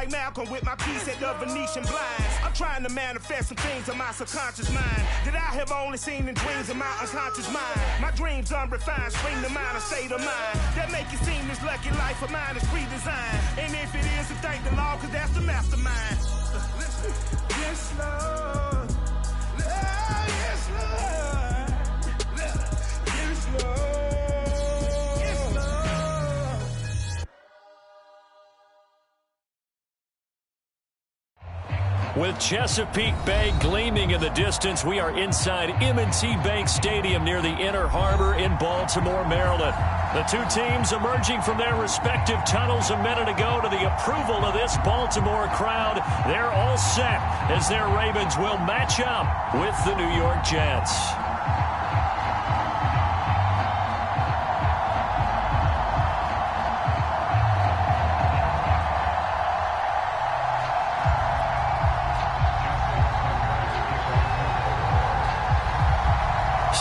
like Malcolm with my piece at the Venetian blinds. I'm trying to manifest some things in my subconscious mind that I have only seen in dreams in my unconscious mind. My dreams unrefined, spring to mind, a state of mind that make it seem this lucky life of mine is pre-designed. And if it is, to thank the Lord, cause that's the mastermind. Yes, Lord. Yes, Lord. Yes, Lord. With Chesapeake Bay gleaming in the distance, we are inside M&T Bank Stadium near the Inner Harbor in Baltimore, Maryland. The two teams emerging from their respective tunnels a minute ago to the approval of this Baltimore crowd. They're all set as their Ravens will match up with the New York Jets.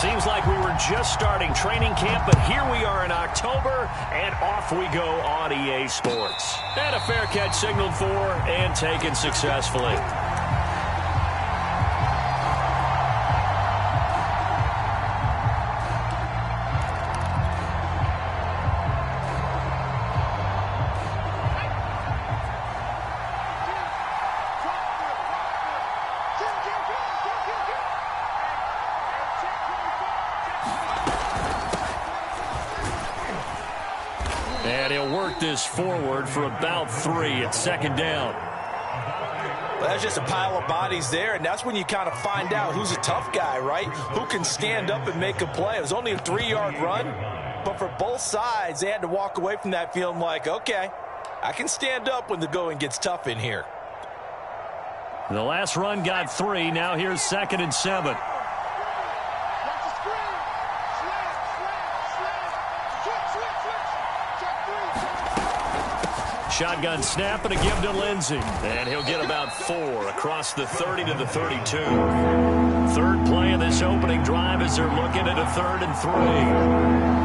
Seems like we were just starting training camp, but here we are in October, and off we go on EA Sports. And a fair catch signaled for and taken successfully. And he'll work this forward for about 3 at second down. Well, that's just a pile of bodies there, and that's when you kind of find out who's a tough guy, right? Who can stand up and make a play. It was only a 3-yard run, but for both sides, they had to walk away from that feeling like, okay, I can stand up when the going gets tough in here. The last run got 3. Now here's 2nd and 7. Shotgun snap and a give to Lindsey. And he'll get about 4 across the 30 to the 32. Third play of this opening drive as they're looking at a 3rd and 3.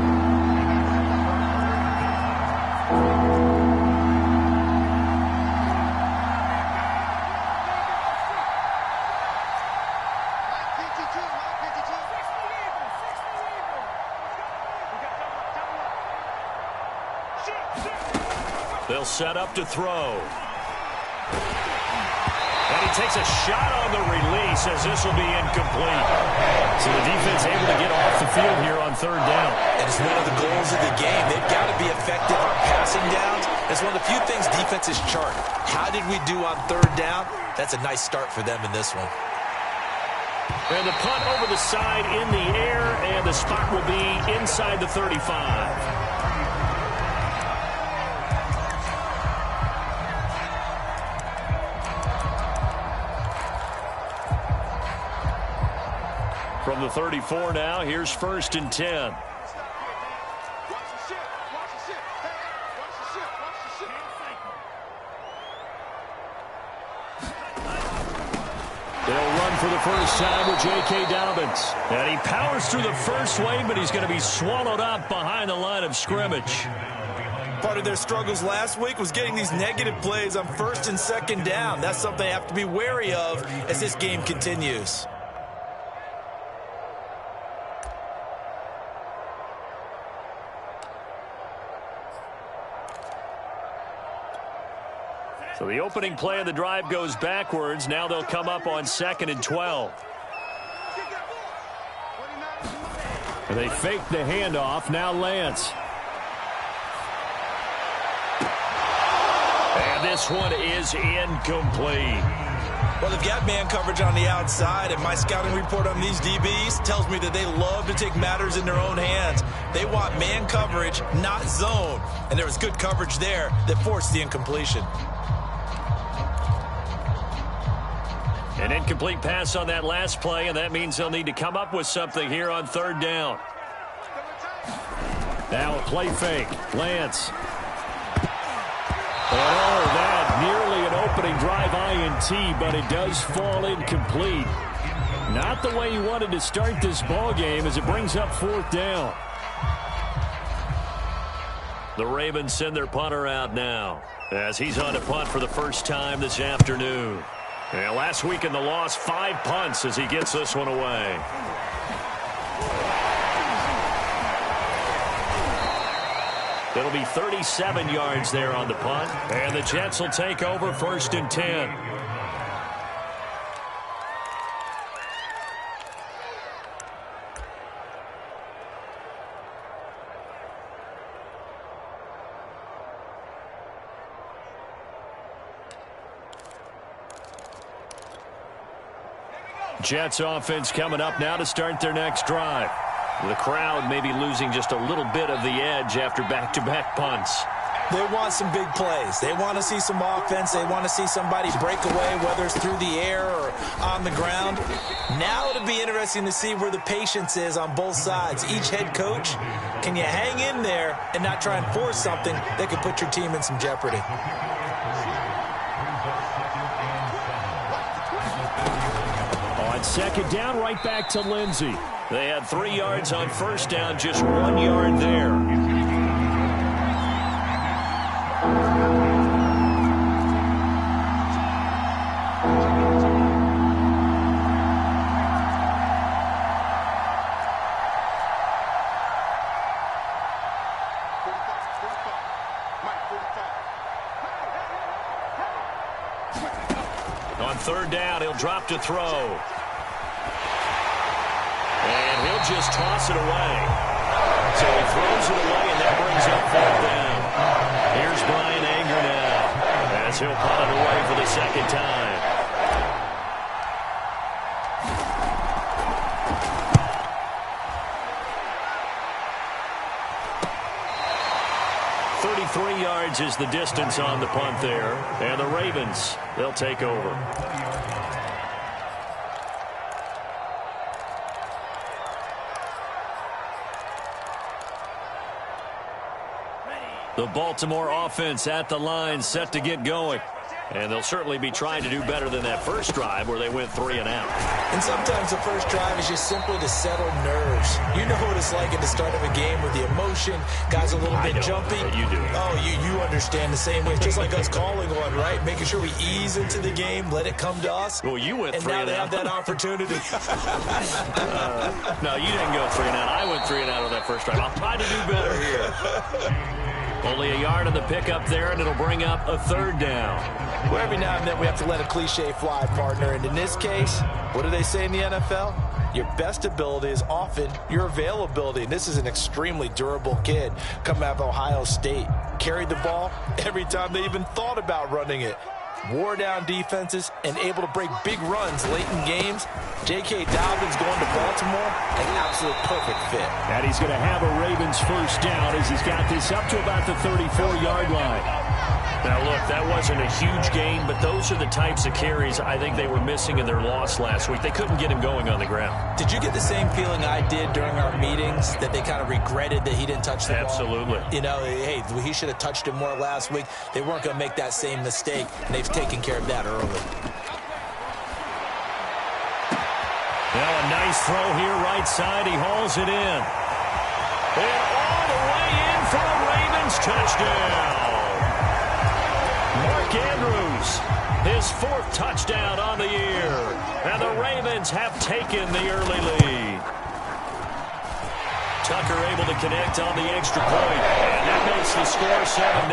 They'll set up to throw. And he takes a shot on the release as this will be incomplete. So the defense able to get off the field here on 3rd down. And it's one of the goals of the game. They've got to be effective on passing downs. It's one of the few things defenses chart. How did we do on 3rd down? That's a nice start for them in this one. And the punt over the side in the air, and the spot will be inside the 35. From the 34 now, here's 1st and 10. They'll run for the first time with J.K. Dobbins. And he powers through the first wave, but he's going to be swallowed up behind the line of scrimmage. Part of their struggles last week was getting these negative plays on 1st and 2nd down. That's something they have to be wary of as this game continues. So the opening play of the drive goes backwards. Now they'll come up on 2nd and 12. And they fake the handoff. Now Lance. And this one is incomplete. Well, they've got man coverage on the outside, and my scouting report on these DBs tells me that they love to take matters in their own hands. They want man coverage, not zone. And there was good coverage there that forced the incompletion. An incomplete pass on that last play, and that means they'll need to come up with something here on 3rd down. Now a play fake. Lance. Oh, that nearly an opening drive INT, but it does fall incomplete. Not the way he wanted to start this ball game as it brings up 4th down. The Ravens send their punter out now as he's on to punt for the first time this afternoon. And last week in the loss, 5 punts as he gets this one away. It'll be 37 yards there on the punt. And the Jets will take over 1st and 10. Jets offense coming up now to start their next drive. The crowd may be losing just a little bit of the edge after back-to-back punts. They want some big plays. They want to see some offense. They want to see somebody break away, whether it's through the air or on the ground. Now it'll be interesting to see where the patience is on both sides. Each head coach, can you hang in there and not try and force something that could put your team in some jeopardy? On 2nd down, right back to Lindsey. They had 3 yards on 1st down, just 1 yard there. On 3rd down, he'll drop to throw. And he'll just toss it away. So he throws it away, and that brings up 4th down. Here's Brian Anger now as he'll punt it away for the 2nd time. .33 yards is the distance on the punt there. And the Ravens, they'll take over. The Baltimore offense at the line, set to get going. And they'll certainly be trying to do better than that first drive where they went 3 and out. And sometimes the first drive is just simply to settle nerves. You know what it's like at the start of a game with the emotion. Guys a little bit jumpy. You do. Oh, you understand the same way. It's just like us calling on, right? Making sure we ease into the game, let it come to us. Well, you went 3 and out. And now they have that opportunity. No, you didn't go 3 and out. I went 3 and out on that first drive. I'll try to do better here. Only a yard on the pickup there, and it'll bring up a 3rd down. Well, every now and then we have to let a cliche fly, partner. And in this case, what do they say in the NFL? Your best ability is often your availability. And this is an extremely durable kid coming out of Ohio State. Carried the ball every time they even thought about running it. Wore down defenses and able to break big runs late in games. J.K. Dobbins going to Baltimore, an absolute perfect fit. And he's going to have a Ravens 1st down as he's got this up to about the 34-yard line. Now, look, that wasn't a huge gain, but those are the types of carries I think they were missing in their loss last week. They couldn't get him going on the ground. Did you get the same feeling I did during our meetings, that they kind of regretted that he didn't touch the ball? Absolutely. You know, hey, he should have touched it more last week. They weren't going to make that same mistake, and they've taken care of that early. Now a nice throw here right side. He hauls it in. And all the way in for a Ravens touchdown. Mark Andrews, his 4th touchdown on the year. And the Ravens have taken the early lead. Tucker able to connect on the extra point. And that makes the score 7-0.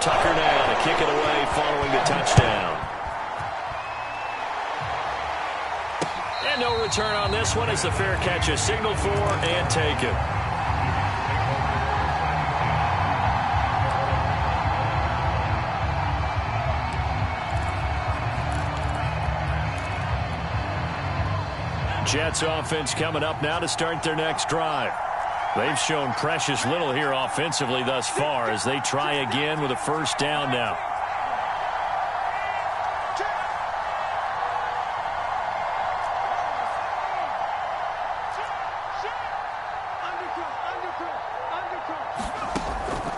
Tucker now to kick it away following the touchdown. And no return on this one as the fair catch is signaled for and taken. Jets offense coming up now to start their next drive. They've shown precious little here offensively thus far as they try again with a 1st down now.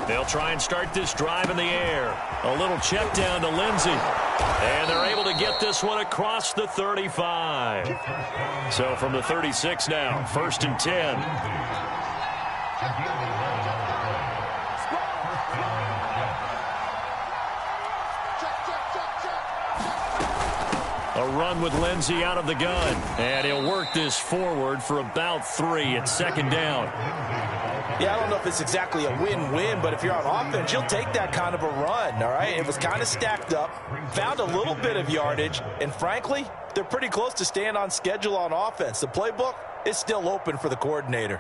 They'll try and start this drive in the air. A little check down to Lindsey. And they're able to get this one across the 35. So from the 36 now, 1st and 10. A run with Lindsey out of the gun. And he'll work this forward for about 3 at second down. Yeah, I don't know if it's exactly a win-win, but if you're on offense, you'll take that kind of a run, all right? It was kind of stacked up, found a little bit of yardage, and frankly, they're pretty close to staying on schedule on offense. The playbook is still open for the coordinator.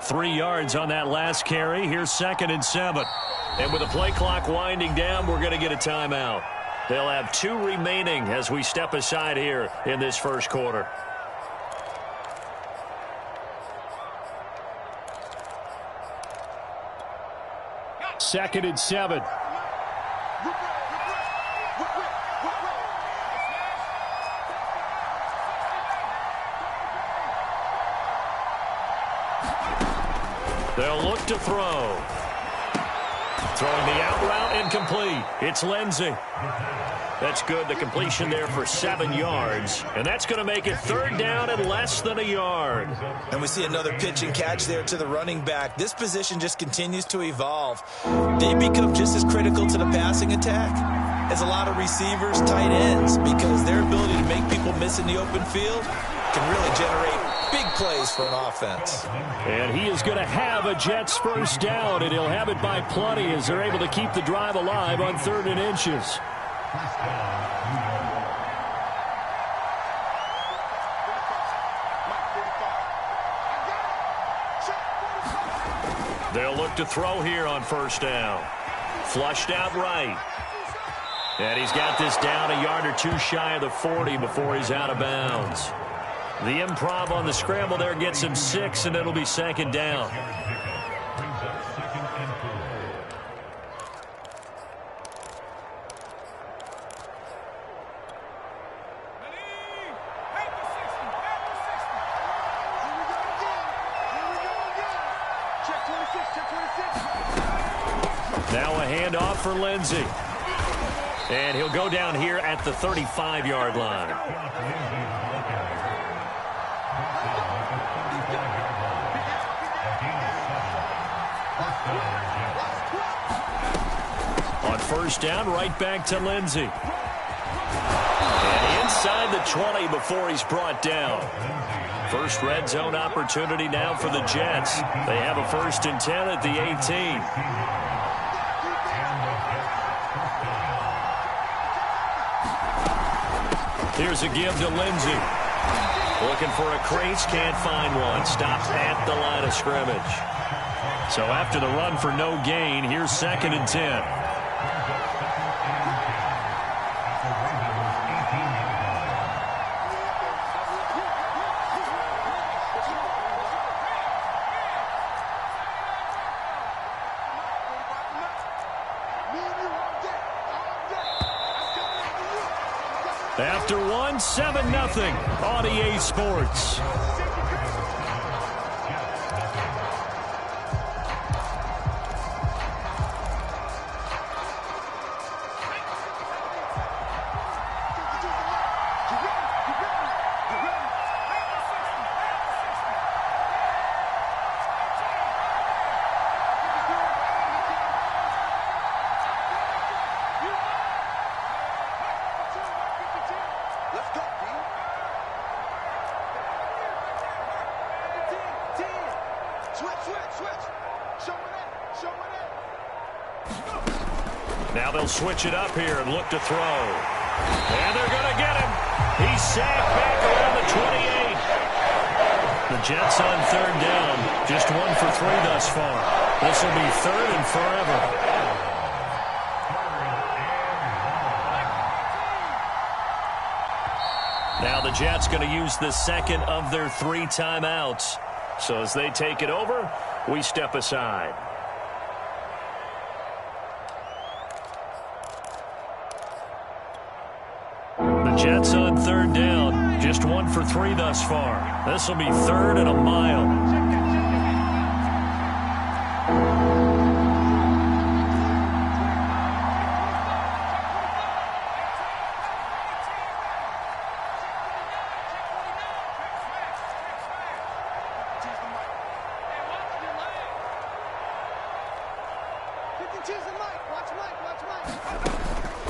Three yards on that last carry. Here's 2nd and 7. And with the play clock winding down, we're going to get a timeout. They'll have 2 remaining as we step aside here in this first quarter. Second and 7. They'll look to throw. Throwing the out route incomplete. It's Lindsey. That's good. The completion there for 7 yards. And that's going to make it 3rd down and less than a yard. And we see another pitch and catch there to the running back. This position just continues to evolve. They become just as critical to the passing attack as a lot of receivers, tight ends, because their ability to make people miss in the open field can really generate big plays for an offense. And he is going to have a Jets first down, and he'll have it by plenty as they're able to keep the drive alive on 3rd and inches. They'll look to throw here on 1st down. Flushed out right. And he's got this down a yard or 2 shy of the 40 before he's out of bounds. The improv on the scramble there gets him 6, and it'll be 2nd down. Now a handoff for Lindsey. And he'll go down here at the 35-yard line. On 1st down, right back to Lindsey. And inside the 20 before he's brought down. First red zone opportunity now for the Jets. They have a 1st and 10 at the 18. Here's a give to Lindsey. Looking for a crease, can't find one. Stopped at the line of scrimmage. So after the run for no gain, here's 2nd and 10. After 1, 7-0 on EA Sports. Now they'll switch it up here and look to throw. And they're going to get him. He's sacked back around the 28. The Jets on 3rd down. Just 1 for 3 thus far. This will be 3rd and forever. Now the Jets going to use the 2nd of their 3 timeouts. So as they take it over, we step aside. The Jets on 3rd down. Just 1 for 3 thus far. This will be 3rd and a mile.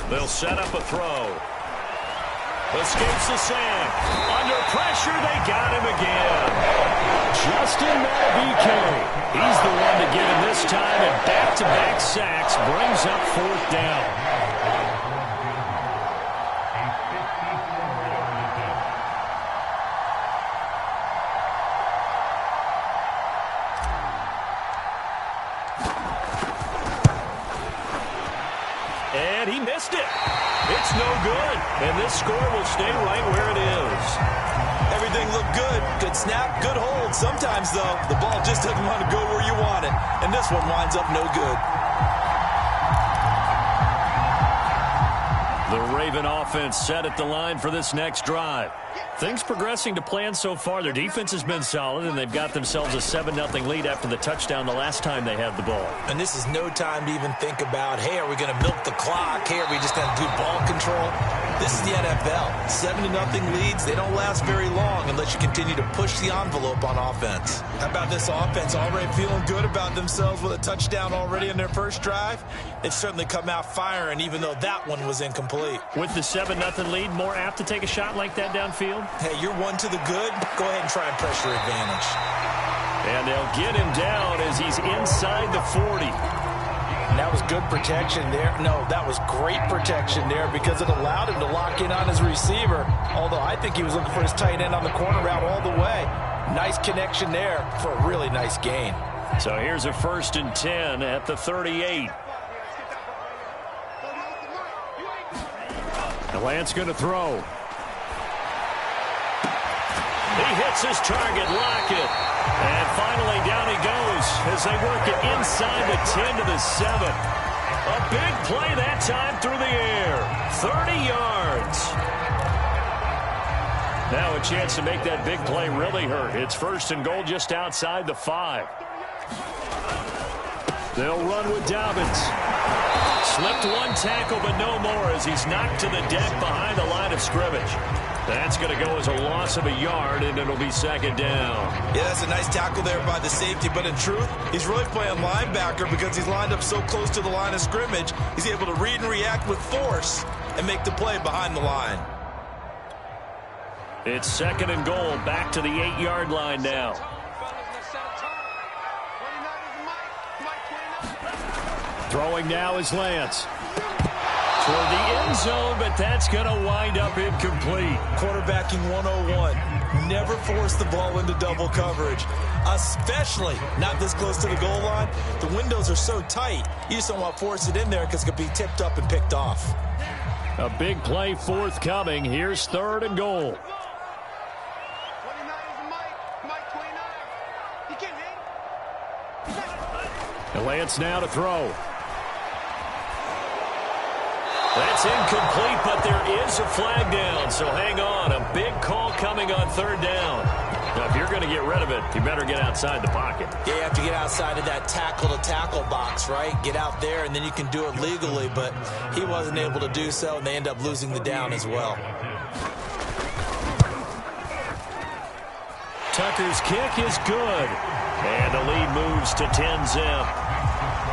They'll set up a throw. Escapes the sack. Under pressure, they got him again. Justin WK. He's the one to get him this time, and back-to-back sacks brings up 4th down. And he missed it. It's no good. And this score will stay right where it is. Everything looked good. Good snap, good hold. Sometimes, though, the ball just doesn't want to go where you want it. And this one winds up no good. The Raven offense set at the line for this next drive. Things progressing to plan so far. Their defense has been solid, and they've got themselves a 7-0 lead after the touchdown the last time they had the ball. And this is no time to even think about, hey, are we going to milk the clock? Hey, are we just going to do ball control? This is the NFL. 7-0 leads, they don't last very long unless you continue to push the envelope on offense. How about this offense already feeling good about themselves with a touchdown already in their first drive? They've certainly come out firing, even though that one was incomplete. With the 7-0 lead, more apt to take a shot like that downfield? Hey, you're one to the good. Go ahead and try and pressure advantage. And they'll get him down as he's inside the 40. And that was good protection there. No, that was great protection there because it allowed him to lock in on his receiver. Although I think he was looking for his tight end on the corner route all the way. Nice connection there for a really nice gain. So here's a 1st and 10 at the 38. And Lance going to throw. He hits his target, Lockett. And finally down he goes as they work it inside the 10 to the 7. A big play that time through the air. 30 yards. Now a chance to make that big play really hurt. It's 1st and goal just outside the 5. They'll run with Dobbins. Slipped one tackle, but no more as he's knocked to the deck behind the line of scrimmage. That's going to go as a loss of a yard, and it'll be 2nd down. Yeah, that's a nice tackle there by the safety, but in truth, he's really playing linebacker because he's lined up so close to the line of scrimmage. He's able to read and react with force and make the play behind the line. It's 2nd and goal, back to the 8-yard line now. Throwing now is Lance. Toward the end zone, but that's going to wind up incomplete. Quarterbacking 101. Never force the ball into double coverage, especially not this close to the goal line. The windows are so tight, you just don't want to force it in there because it could be tipped up and picked off. A big play forthcoming. Here's 3rd and goal. And Lance now to throw. That's incomplete, but there is a flag down, so hang on. A big call coming on 3rd down. Now, if you're going to get rid of it, you better get outside the pocket. Yeah, you have to get outside of that tackle-to-tackle box, right? Get out there, and then you can do it legally, but he wasn't able to do so, and they end up losing the down as well. Tucker's kick is good, and the lead moves to 10-zip.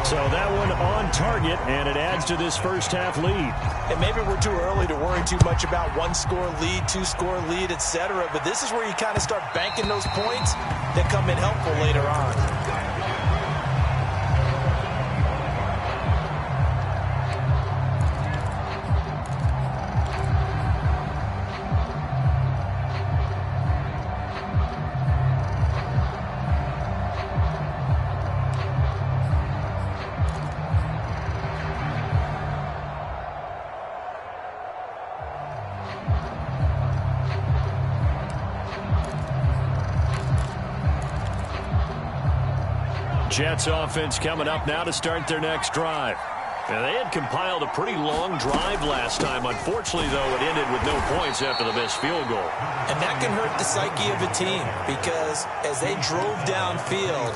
So that one on target, and it adds to this first-half lead. And maybe we're too early to worry too much about 1-score lead, 2-score lead, etc. But this is where you kind of start banking those points that come in helpful later on. Jets offense coming up now to start their next drive. Now, they had compiled a pretty long drive last time. Unfortunately, though, it ended with no points after the missed field goal. And that can hurt the psyche of a team because as they drove downfield,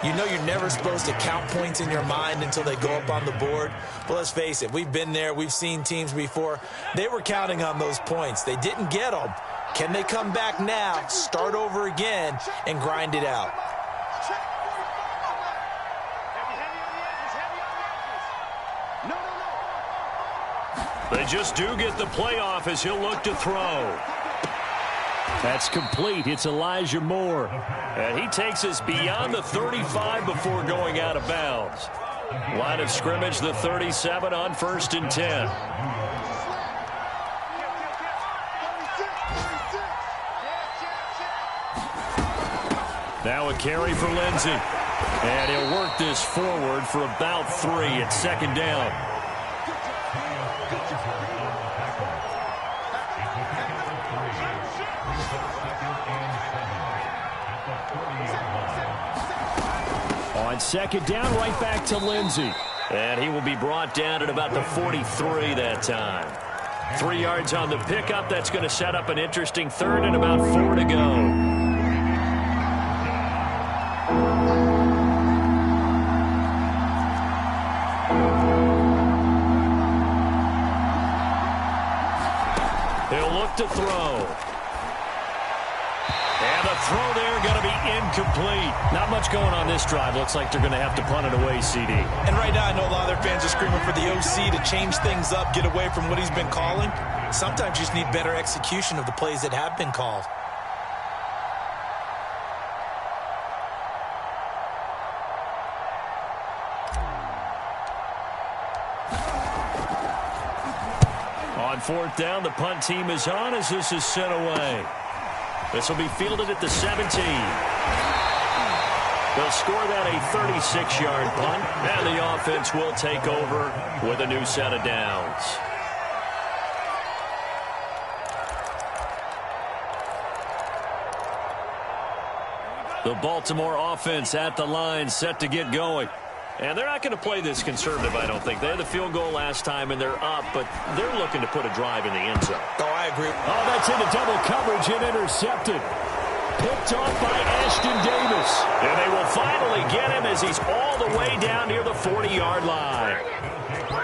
you know you're never supposed to count points in your mind until they go up on the board. But let's face it, we've been there. We've seen teams before. They were counting on those points. They didn't get them. Can they come back now, start over again, and grind it out? They just do get the playoff as he'll look to throw. That's complete. It's Elijah Moore. And he takes us beyond the 35 before going out of bounds. Line of scrimmage, the 37 on 1st and 10. Now a carry for Lindsey. And he'll work this forward for about 3 at 2nd down. On 2nd down, right back to Lindsey. And he will be brought down at about the 43 that time. 3 yards on the pickup. That's going to set up an interesting 3rd and about 4 to go. To throw. And the throw there going to be incomplete. Not much going on this drive. Looks like they're going to have to punt it away, CD. And right now I know a lot of their fans are screaming for the OC to change things up, get away from what he's been calling. Sometimes you just need better execution of the plays that have been called. On 4th down, the punt team is on as this is sent away. This will be fielded at the 17. They'll score that a 36-yard punt, and the offense will take over with a new set of downs. The Baltimore offense at the line, set to get going. And they're not going to play this conservative, I don't think. They had the field goal last time, and they're up, but they're looking to put a drive in the end zone. Oh, I agree. Oh, that's into double coverage and intercepted. Picked off by Ashton Davis. And they will finally get him as he's all the way down near the 40-yard line.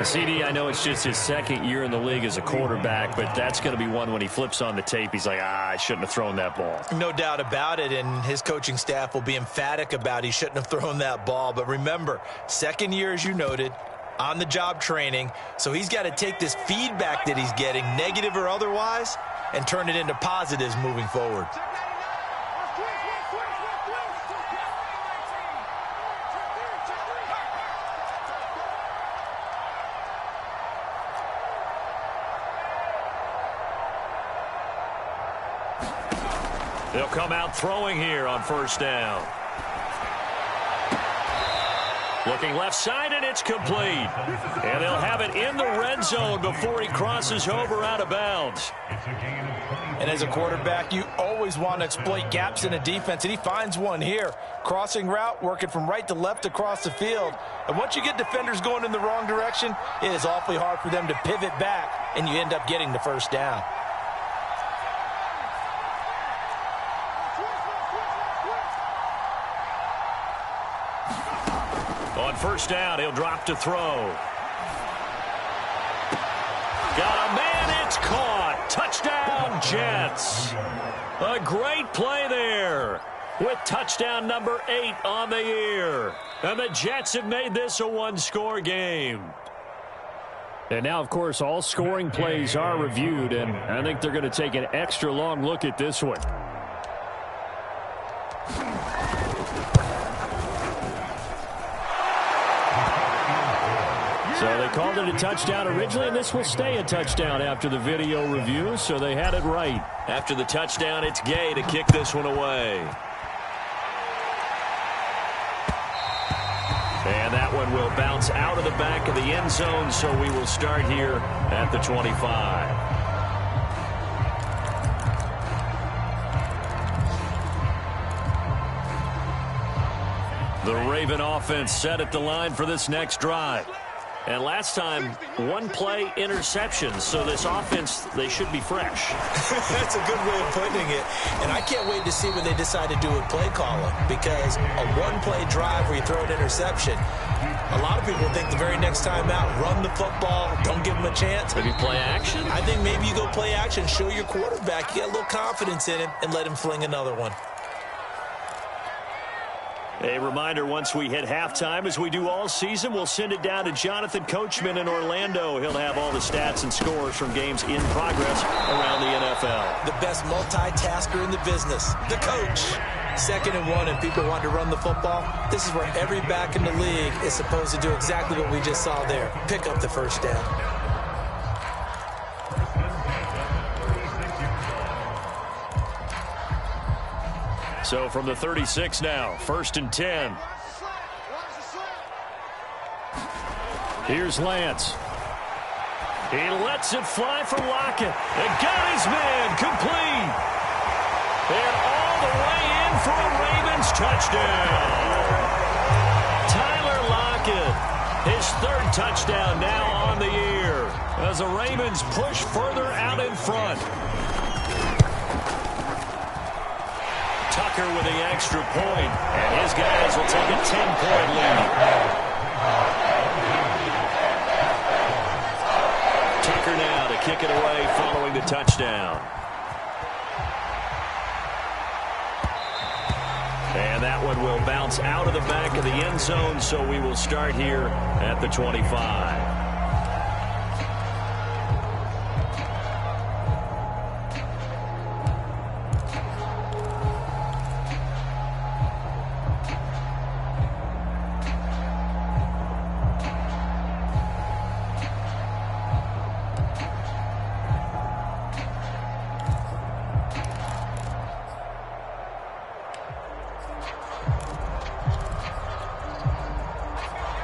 CD, I know it's just his 2nd year in the league as a quarterback, but that's going to be one when he flips on the tape. He's like, I shouldn't have thrown that ball. No doubt about it, and his coaching staff will be emphatic about he shouldn't have thrown that ball. But remember, 2nd year, as you noted, on-the-job training, so he's got to take this feedback that he's getting, negative or otherwise, and turn it into positives moving forward. They'll come out throwing here on 1st down. Looking left side, and it's complete. And they'll have it in the red zone before he crosses over out of bounds. And as a quarterback, you always want to exploit gaps in a defense, and he finds one here. Crossing route, working from right to left across the field. And once you get defenders going in the wrong direction, it is awfully hard for them to pivot back, and you end up getting the 1st down. On 1st down, he'll drop to throw. Got a man, it's caught. Touchdown, Jets. A great play there with touchdown number 8 on the year. And the Jets have made this a one-score game. And now, of course, all scoring plays are reviewed, and I think they're going to take an extra long look at this one. So they called it a touchdown originally, and this will stay a touchdown after the video review, so they had it right. After the touchdown, it's Gay to kick this one away. And that one will bounce out of the back of the end zone, so we will start here at the 25. The Raven offense set at the line for this next drive. And last time, one play interception. So this offense, they should be fresh. That's a good way of putting it. And I can't wait to see what they decide to do with play calling. Because a one-play drive where you throw an interception, a lot of people think the very next time out, run the football, don't give them a chance. Maybe play action? I think maybe you go play action, show your quarterback, you get a little confidence in him, and let him fling another one. A reminder, once we hit halftime, as we do all season, we'll send it down to Jonathan Coachman in Orlando. He'll have all the stats and scores from games in progress around the NFL. The best multitasker in the business, the coach. 2nd and 1, and people want to run the football. This is where every back in the league is supposed to do exactly what we just saw there. Pick up the first down. So from the 36 now, 1st and 10. Here's Lance. He lets it fly for Lockett. And got his man complete. And all the way in for a Ravens touchdown. Tyler Lockett, his 3rd touchdown now on the year, as the Ravens push further out in front. Tucker with the extra point, and his guys will take a 10-point lead. Tucker now to kick it away following the touchdown. And that one will bounce out of the back of the end zone, so we will start here at the 25.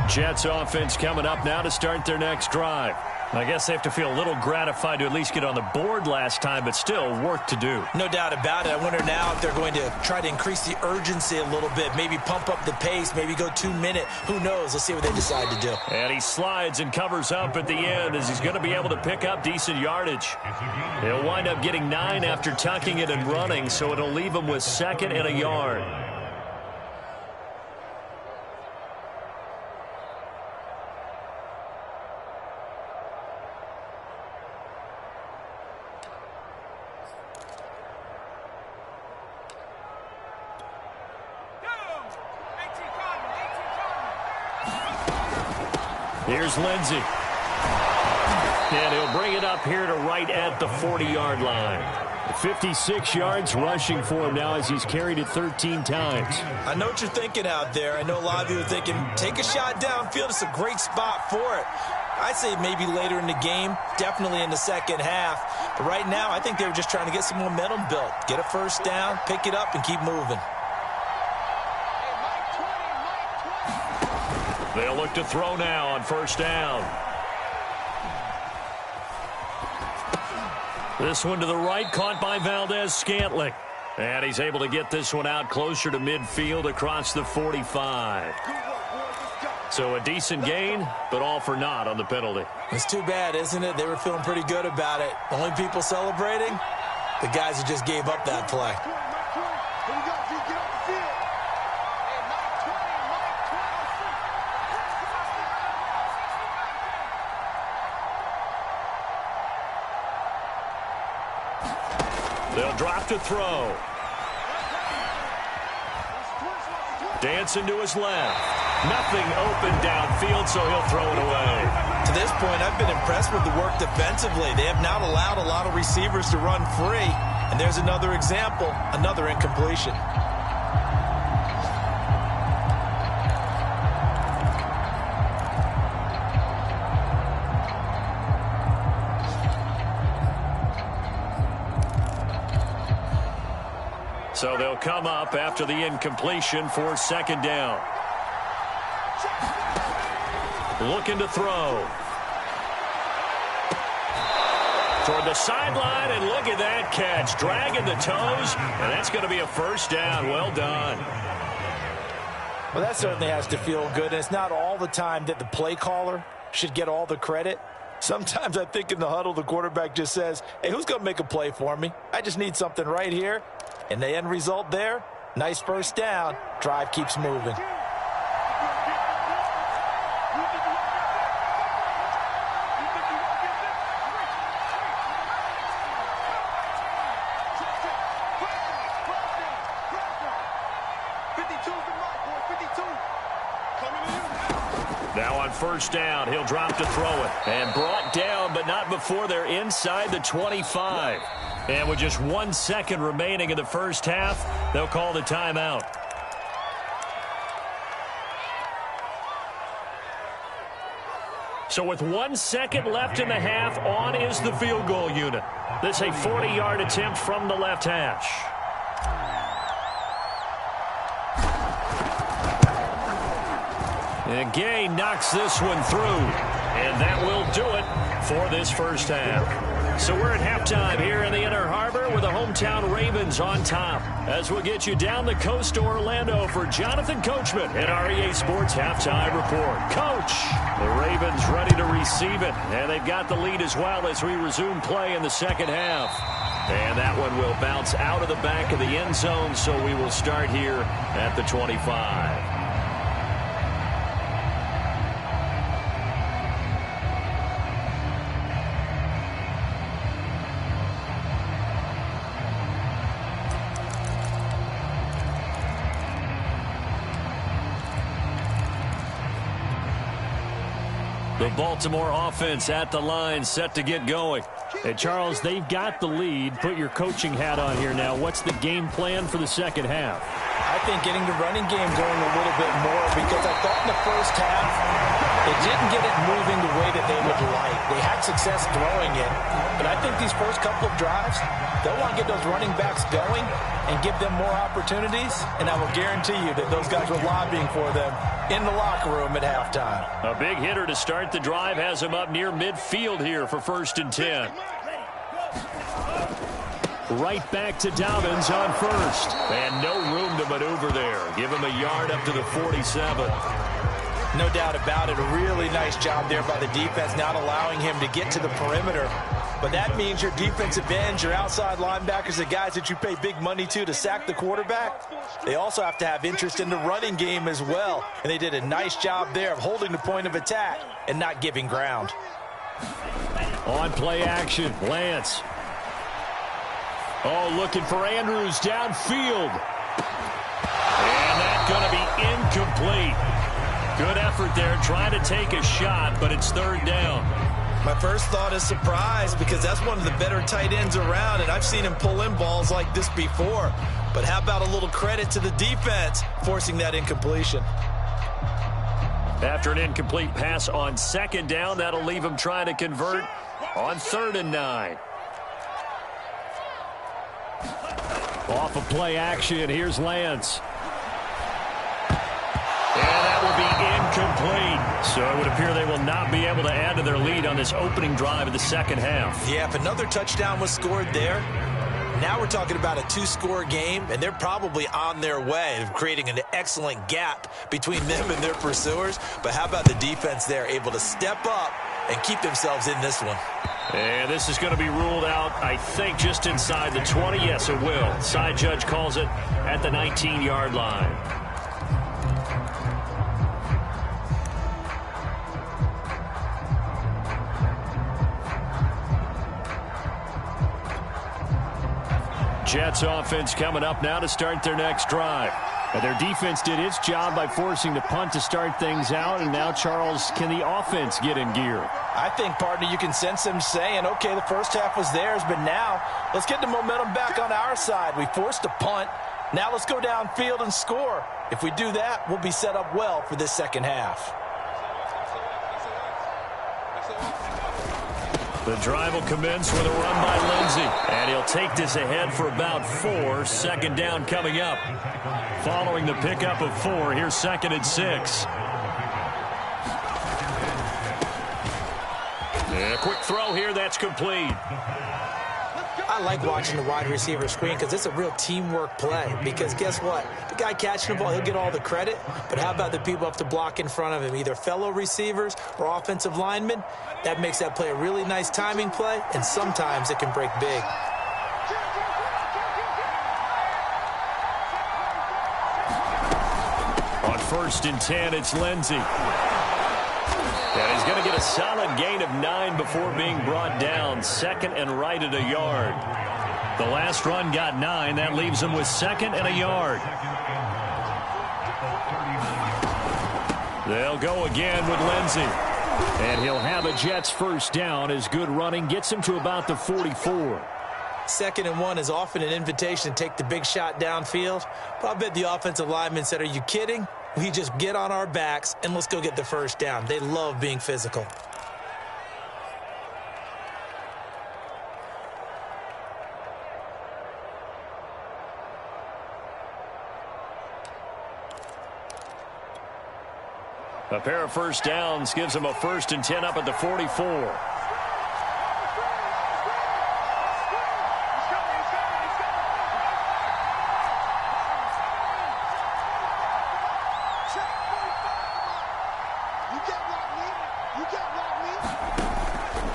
Jets offense coming up now to start their next drive. I guess they have to feel a little gratified to at least get on the board last time, but still work to do. No doubt about it. I wonder now if they're going to try to increase the urgency a little bit, maybe pump up the pace, maybe go 2-minute. Who knows? Let's see what they decide to do. And he slides and covers up at the end as he's going to be able to pick up decent yardage. He'll wind up getting 9 after tucking it and running, so it'll leave him with 2nd and a yard. Here's Lindsey. And he'll bring it up here to right at the 40-yard line. 56 yards rushing for him now as he's carried it 13 times. I know what you're thinking out there. I know a lot of you are thinking, take a shot downfield. It's a great spot for it. I'd say maybe later in the game, definitely in the second half. But right now, I think they were just trying to get some momentum built. Get a first down, pick it up, and keep moving. They'll look to throw now on first down. This one to the right, caught by Valdez-Scantling. And he's able to get this one out closer to midfield across the 45. So a decent gain, but all for naught on the penalty. It's too bad, isn't it? They were feeling pretty good about it. Only people celebrating, the guys who just gave up that play. They'll drop to throw. Dancing to his left. Nothing open downfield, so he'll throw it away. To this point, I've been impressed with the work defensively. They have not allowed a lot of receivers to run free. And there's another example, another incompletion. So they'll come up after the incompletion for second down. Looking to throw. Toward the sideline, and look at that catch. Dragging the toes, and that's going to be a first down. Well done. Well, that certainly has to feel good, and it's not all the time that the play caller should get all the credit. Sometimes I think in the huddle, the quarterback just says, hey, who's going to make a play for me? I just need something right here. And the end result there, nice first down. Drive keeps moving. on first down. He'll drop to throw it. And brought down, but not before they're inside the 25. And with just 1 second remaining in the first half, they'll call the timeout. So with 1 second left in the half, on is the field goal unit. This is a 40-yard attempt from the left hash. And Gay knocks this one through. And that will do it for this first half. So we're at halftime here in the Inner Harbor with the hometown Ravens on top. As we'll get you down the coast to Orlando for Jonathan Coachman at our EA Sports Halftime Report. Coach, the Ravens ready to receive it. And they've got the lead as well as we resume play in the second half. And that one will bounce out of the back of the end zone, so we will start here at the 25. The Baltimore offense at the line, set to get going. Hey, Charles, they've got the lead. Put your coaching hat on here now. What's the game plan for the second half? I think getting the running game going a little bit more, because I thought in the first half they didn't get it moving the way that they would like. They had success throwing it, but I think these first couple of drives, they'll want to get those running backs going and give them more opportunities, and I will guarantee you that those guys were lobbying for them in the locker room at halftime. A big hitter to start the drive has him up near midfield here for 1st and 10. Right back to Dobbins on first. And no room to maneuver there. Give him a yard up to the 47. No doubt about it. A really nice job there by the defense, not allowing him to get to the perimeter. But that means your defensive ends, your outside linebackers, the guys that you pay big money to sack the quarterback, they also have to have interest in the running game as well. And they did a nice job there of holding the point of attack and not giving ground. On play action, Lance. Oh, looking for Andrews downfield. And that's going to be incomplete. Good effort there, trying to take a shot, but it's 3rd down. My first thought is surprise, because that's one of the better tight ends around, and I've seen him pull in balls like this before. But how about a little credit to the defense forcing that incompletion? After an incomplete pass on 2nd down, that'll leave him trying to convert on 3rd and 9. Off of play action, here's Lance. And that will be incomplete. So it would appear they will not be able to add to their lead on this opening drive of the second half. Yeah, if another touchdown was scored there, now we're talking about a 2-score game, and they're probably on their way of creating an excellent gap between them and their pursuers. But how about the defense there, able to step up and keep themselves in this one? And this is going to be ruled out, I think, just inside the 20. Yes, it will. Side judge calls it at the 19-yard line. Jets offense coming up now to start their next drive. And their defense did its job by forcing the punt to start things out. And now, Charles, can the offense get in gear? I think, partner, you can sense them saying, okay, the first half was theirs, but now let's get the momentum back on our side. We forced a punt. Now let's go downfield and score. If we do that, we'll be set up well for this second half. The drive will commence with a run by Lindsey. And he'll take this ahead for about 4. 2nd down coming up. Following the pickup of 4, here's 2nd and 6. And a quick throw here, that's complete. I like watching the wide receiver screen because it's a real teamwork play. Because guess what? The guy catching the ball, he'll get all the credit. But how about the people up to block in front of him, either fellow receivers or offensive linemen? That makes that play a really nice timing play, and sometimes it can break big. On 1st and 10, it's Lindsey. And he's going to get a solid gain of 9 before being brought down. 2nd and right at a yard. The last run got 9. That leaves him with 2nd and a yard. They'll go again with Lindsey. And he'll have a Jets first down as good running gets him to about the 44. 2nd and 1 is often an invitation to take the big shot downfield. But I bet the offensive lineman said, are you kidding? We just get on our backs and let's go get the first down. They love being physical. A pair of first downs gives him a 1st and 10 up at the 44.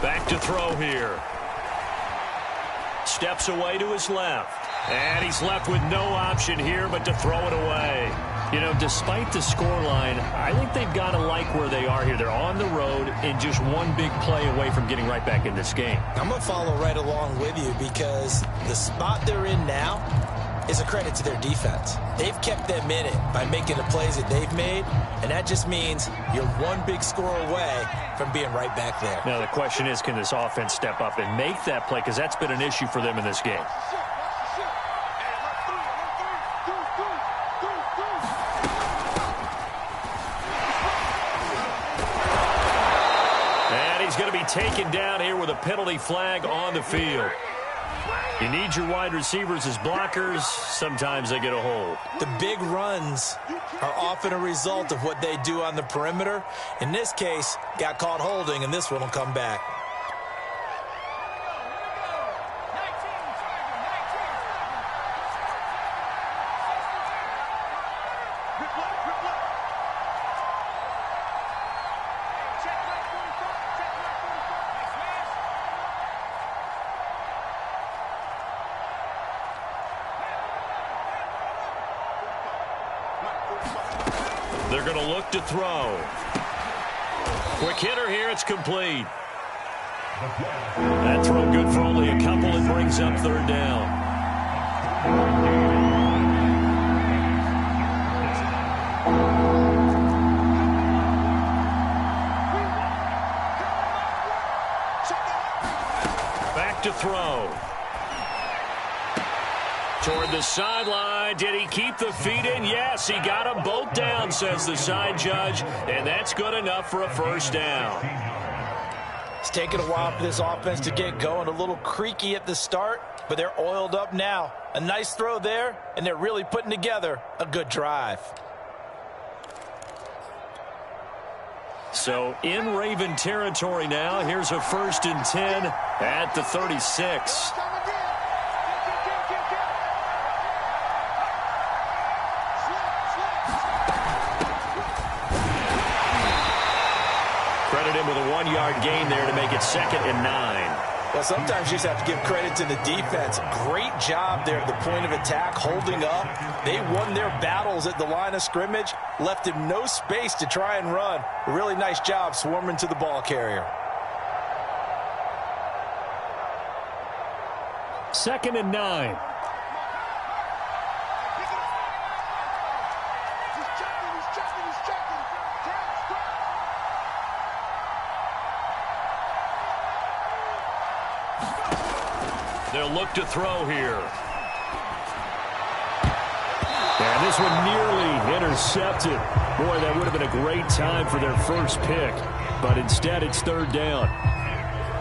Back to throw here. Steps away to his left. And he's left with no option here but to throw it away. You know, despite the scoreline, I think they've got to like where they are here. They're on the road and just one big play away from getting right back in this game. I'm going to follow right along with you because the spot they're in now is a credit to their defense. They've kept them in it by making the plays that they've made, and that just means you're one big score away from being right back there. Now, the question is, can this offense step up and make that play? Because that's been an issue for them in this game. Going to be taken down here with a penalty flag on the field. You need your wide receivers as blockers. Sometimes they get a hold. The big runs are often a result of what they do on the perimeter. In this case, got caught holding, and this one will come back. They're going to look to throw. Quick hitter here. It's complete. That throw good for only a couple. It brings up 3rd down. Back to throw. Toward the sideline. Did he keep the feet in? Yes, he got them both down, says the side judge, and that's good enough for a first down. It's taken a while for this offense to get going. A little creaky at the start, but they're oiled up now. A nice throw there, and they're really putting together a good drive. So in Raven territory now. Here's a 1st and 10 at the 36. With a 1-yard gain there to make it 2nd and 9. Well, sometimes you just have to give credit to the defense. Great job there at the point of attack, holding up. They won their battles at the line of scrimmage, left him no space to try and run. A really nice job swarming to the ball carrier. 2nd and 9. They'll look to throw here. And this one nearly intercepted. Boy, that would have been a great time for their first pick. But instead, it's 3rd down.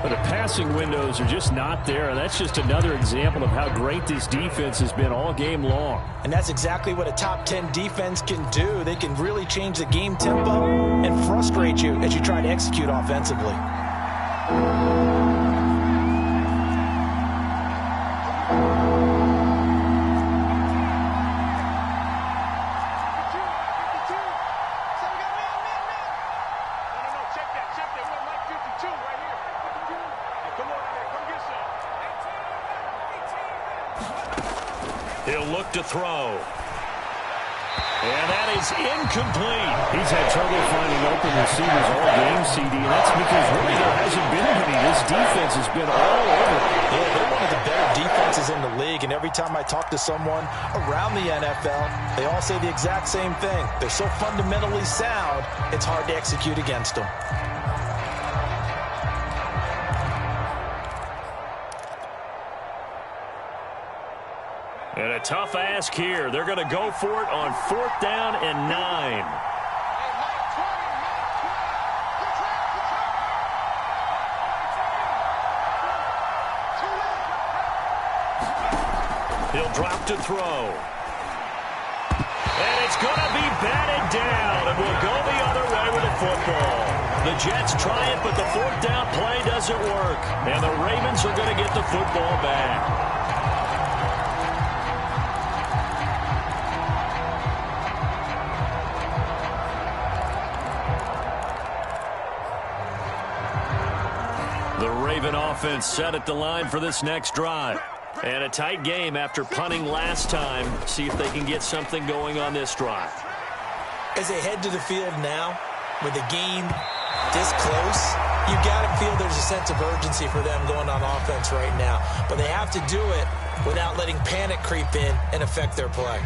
But the passing windows are just not there. And that's just another example of how great this defense has been all game long. And that's exactly what a top 10 defense can do. They can really change the game tempo and frustrate you as you try to execute offensively. He'll look to throw. And that is incomplete. He's had trouble finding open receivers all game, CD, and that's because really there hasn't been any. This defense has been all over. Yeah, they're one of the better defenses in the league, and every time I talk to someone around the NFL, they all say the exact same thing. They're so fundamentally sound, it's hard to execute against them. And a tough ask here. They're going to go for it on 4th down and 9. He'll drop to throw. And it's going to be batted down, and we'll go the other way with the football. The Jets try it, but the 4th down play doesn't work. And the Ravens are going to get the football back. The Raven offense set at the line for this next drive. And a tight game after punting last time. See if they can get something going on this drive. As they head to the field now, with the game this close, you got to feel there's a sense of urgency for them going on offense right now. But they have to do it without letting panic creep in and affect their play.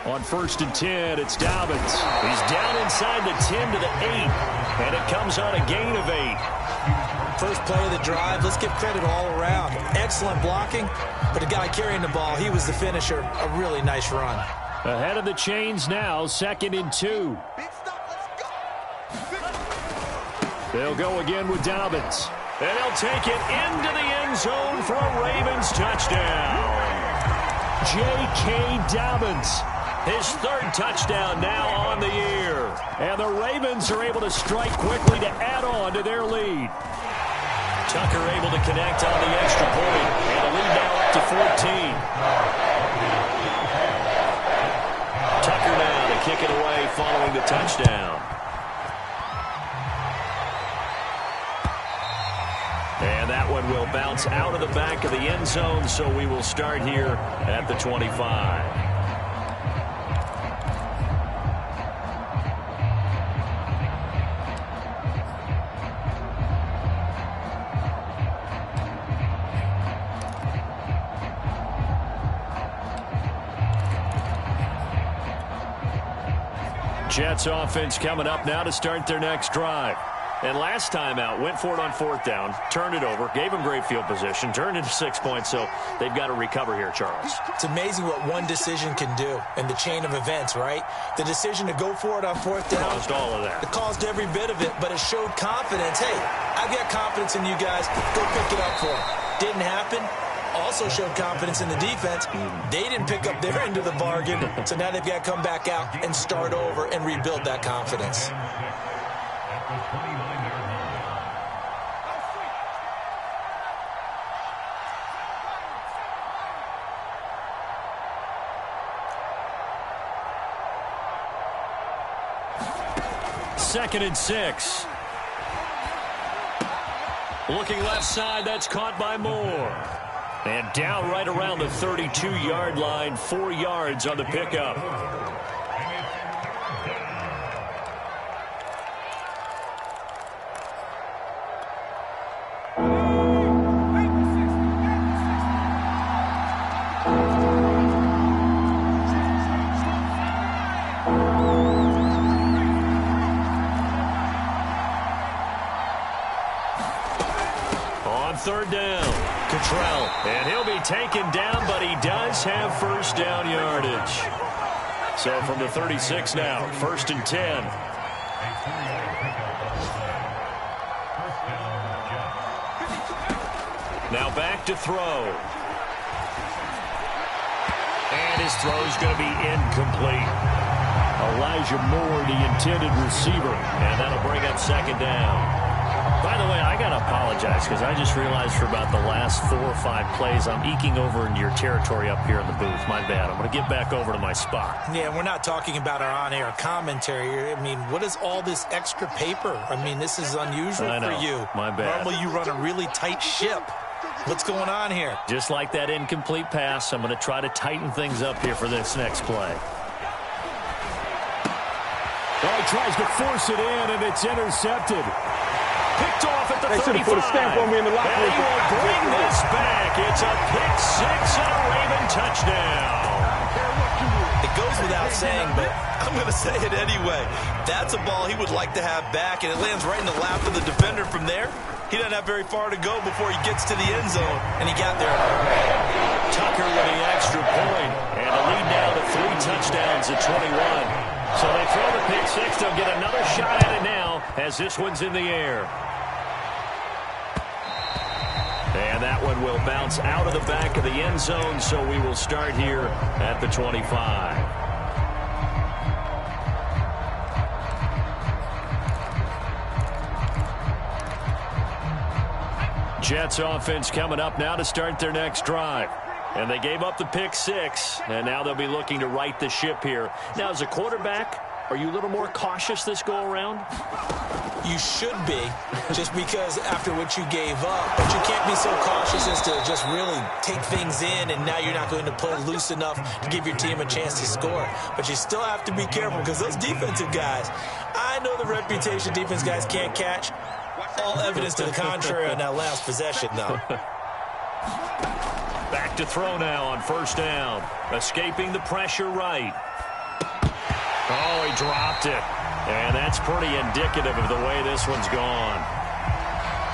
On 1st and 10, it's Dobbins. He's down inside the 10 to the 8, and it comes on a gain of 8. First play of the drive, let's give credit all around. Excellent blocking, but the guy carrying the ball, he was the finisher. A really nice run. Ahead of the chains now, 2nd and 2. They'll go again with Dobbins. And he'll take it into the end zone for a Ravens touchdown. J.K. Dobbins. His 3rd touchdown now on the year. And the Ravens are able to strike quickly to add on to their lead. Tucker able to connect on the extra point. And the lead now up to 14. Tucker now to kick it away following the touchdown. And that one will bounce out of the back of the end zone, so we will start here at the 25. Jets offense coming up now to start their next drive. And last time out, went for it on 4th down, turned it over, gave them great field position, turned into 6 points, so they've got to recover here, Charles. It's amazing what one decision can do in the chain of events, right? The decision to go for it on 4th down. Caused all of that. It caused every bit of it, but it showed confidence. Hey, I've got confidence in you guys. Go pick it up for them. Didn't happen. Also showed confidence in the defense. They didn't pick up their end of the bargain, so now they've got to come back out and start over and rebuild that confidence. Second and 6. Looking left side, that's caught by Moore. And down right around the 32-yard line, 4 yards on the pickup. On 3rd down, Cottrell. And he'll be taken down, but he does have 1st down yardage. So from the 36 now, 1st and 10. Now back to throw. And his throw's going to be incomplete. Elijah Moore, the intended receiver. And that'll bring up 2nd down. By the way, I got to apologize because I just realized for about the last 4 or 5 plays, I'm eking over into your territory up here in the booth. My bad. I'm going to get back over to my spot. Yeah, we're not talking about our on-air commentary. I mean, what is all this extra paper? I mean, this is unusual for you. My bad. Normally you run a really tight ship. What's going on here? Just like that incomplete pass, I'm going to try to tighten things up here for this next play. Oh, he tries to force it in, and it's intercepted. picked off at the 35. They should have put a stamp on me in the locker room. And he will bring this back. It's a pick six and a Raven touchdown. It goes without saying, but I'm going to say it anyway. That's a ball he would like to have back, and it lands right in the lap of the defender from there. He doesn't have very far to go before he gets to the end zone, and he got there. Tucker with the extra point, and the lead now to 3 touchdowns at 21. So they throw the pick six. They'll get another shot at it now as this one's in the air. And that one will bounce out of the back of the end zone, so we will start here at the 25. Jets offense coming up now to start their next drive. And they gave up the pick six, and now they'll be looking to right the ship here. Now, as a quarterback, are you a little more cautious this go-around? You should be, just because after what you gave up. But you can't be so cautious as to just really take things in, and now you're not going to play loose enough to give your team a chance to score. But you still have to be careful, because those defensive guys, I know the reputation defense guys can't catch. All evidence to the contrary on that last possession, though. Back to throw now on first down. Escaping the pressure right. Oh, he dropped it. And that's pretty indicative of the way this one's gone.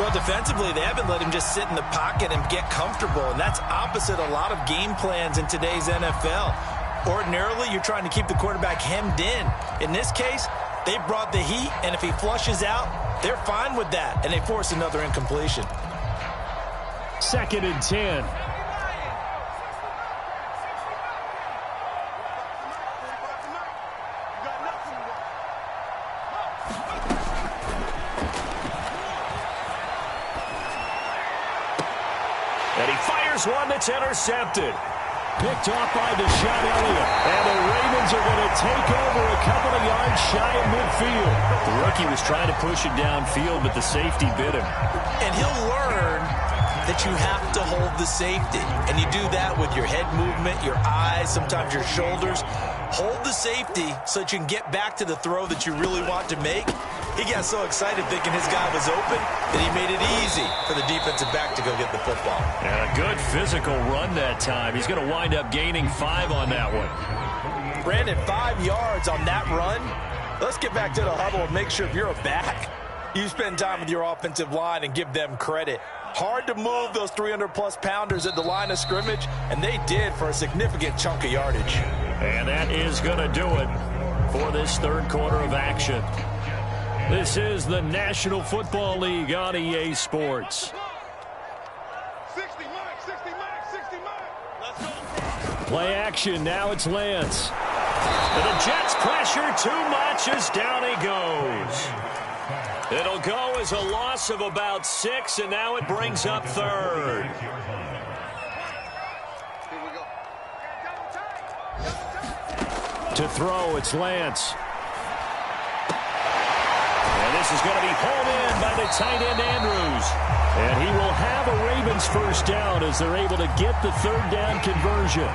Well, defensively, they haven't let him just sit in the pocket and get comfortable, and that's opposite a lot of game plans in today's NFL. Ordinarily, you're trying to keep the quarterback hemmed in. In this case, they brought the heat, and if he flushes out, they're fine with that, and they force another incompletion. 2nd and 10. And he fires one that's intercepted. Picked off by Deshaun Elliott. And the Ravens are going to take over a couple of yards shy of midfield. The rookie was trying to push it downfield, but the safety bit him. And he'll learn that you have to hold the safety. And you do that with your head movement, your eyes, sometimes your shoulders. Hold the safety so that you can get back to the throw that you really want to make. He got so excited thinking his guy was open that he made it easy for the defensive back to go get the football. And a good physical run that time. He's going to wind up gaining 5 on that one. Brandon, 5 yards on that run. Let's get back to the huddle and make sure if you're a back, you spend time with your offensive line and give them credit. Hard to move those 300-plus pounders at the line of scrimmage, and they did for a significant chunk of yardage. And that is going to do it for this third quarter of action. This is the National Football League on EA Sports. 60 Mike. Let's go. Play action. Now it's Lance. And the Jets pressure too much as down he goes. It'll go as a loss of about 6, and now it brings up third. Here we go. To throw, it's Lance. And this is going to be pulled in by the tight end Andrews. And he will have a Ravens first down as they're able to get the third down conversion.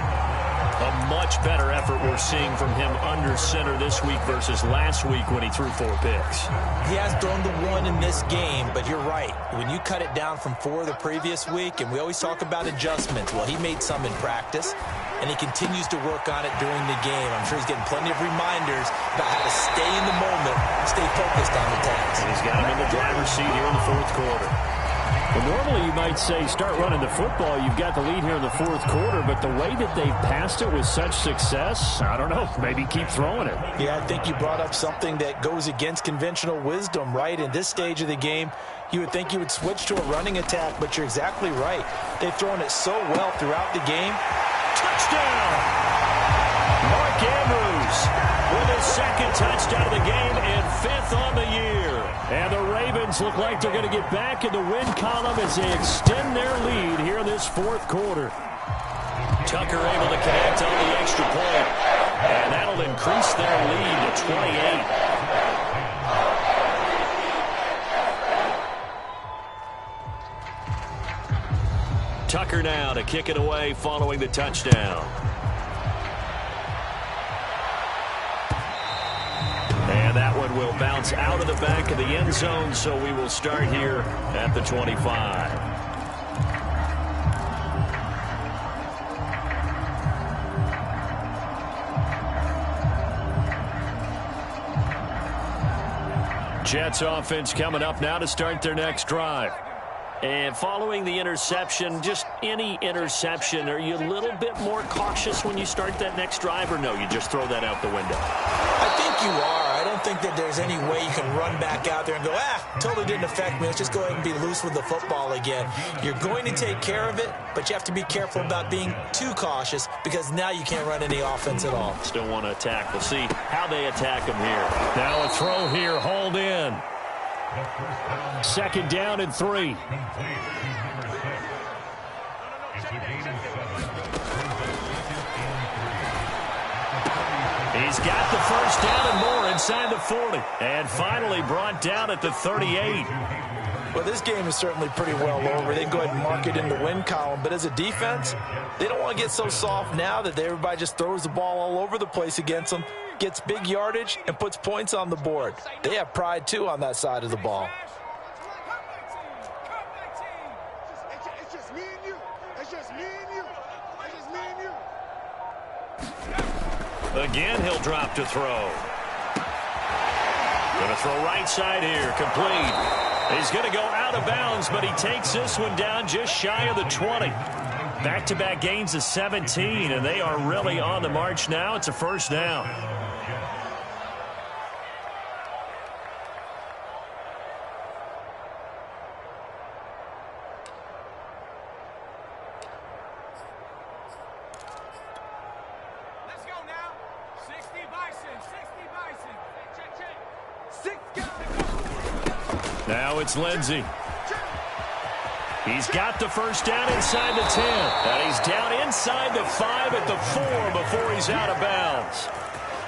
A much better effort we're seeing from him under center this week versus last week when he threw 4 picks. He has thrown the 1 in this game, but you're right. When you cut it down from 4 the previous week, and we always talk about adjustments, well, he made some in practice, and he continues to work on it during the game. I'm sure he's getting plenty of reminders about how to stay in the moment, stay focused on the task. And he's got him in the driver's seat here in the fourth quarter. Well, normally you might say start running the football. You've got the lead here in the fourth quarter, but the way that they've passed it with such success, I don't know, maybe keep throwing it. Yeah, I think you brought up something that goes against conventional wisdom, right? In this stage of the game, you would think you would switch to a running attack, but you're exactly right. They've thrown it so well throughout the game. Touchdown! Mark Andrews with his 2nd touchdown of the game and 5th on the year. And the Ravens look like they're going to get back in the win column as they extend their lead here in this fourth quarter. Tucker able to connect on the extra point. And that'll increase their lead to 28. Tucker now to kick it away following the touchdown. And that one will bounce Jets out of the back of the end zone, so we will start here at the 25. Jets offense coming up now to start their next drive. And following the interception, just any interception, are you a little bit more cautious when you start that next drive, or no, you just throw that out the window? I think you are. I don't think that there's any way you can run back out there and go, totally didn't affect me. Let's just go ahead and be loose with the football again. You're going to take care of it, but you have to be careful about being too cautious because now you can't run any offense at all. Still want to attack. We'll see how they attack them here. Now a throw here, hauled in. 2nd down and 3. He's got the 1st down and more inside the 40. And finally brought down at the 38. Well, this game is certainly pretty well over. They can go ahead and mark it in the win column. But as a defense, they don't want to get so soft now that everybody just throws the ball all over the place against them, gets big yardage, and puts points on the board. They have pride, too, on that side of the ball. It's just me and you. It's just me and you. It's just me and you. Again, he'll drop to throw. Going to throw right side here, complete. He's going to go out of bounds, but he takes this one down just shy of the 20. Back-to-back gains of 17, and they are really on the march now. It's a 1st down. Let's go now. 60 Bison. 60 Bison. Check, check. 6 guys. Now it's Lindsey. He's got the 1st down inside the 10. And he's down inside the 5 at the 4 before he's out of bounds.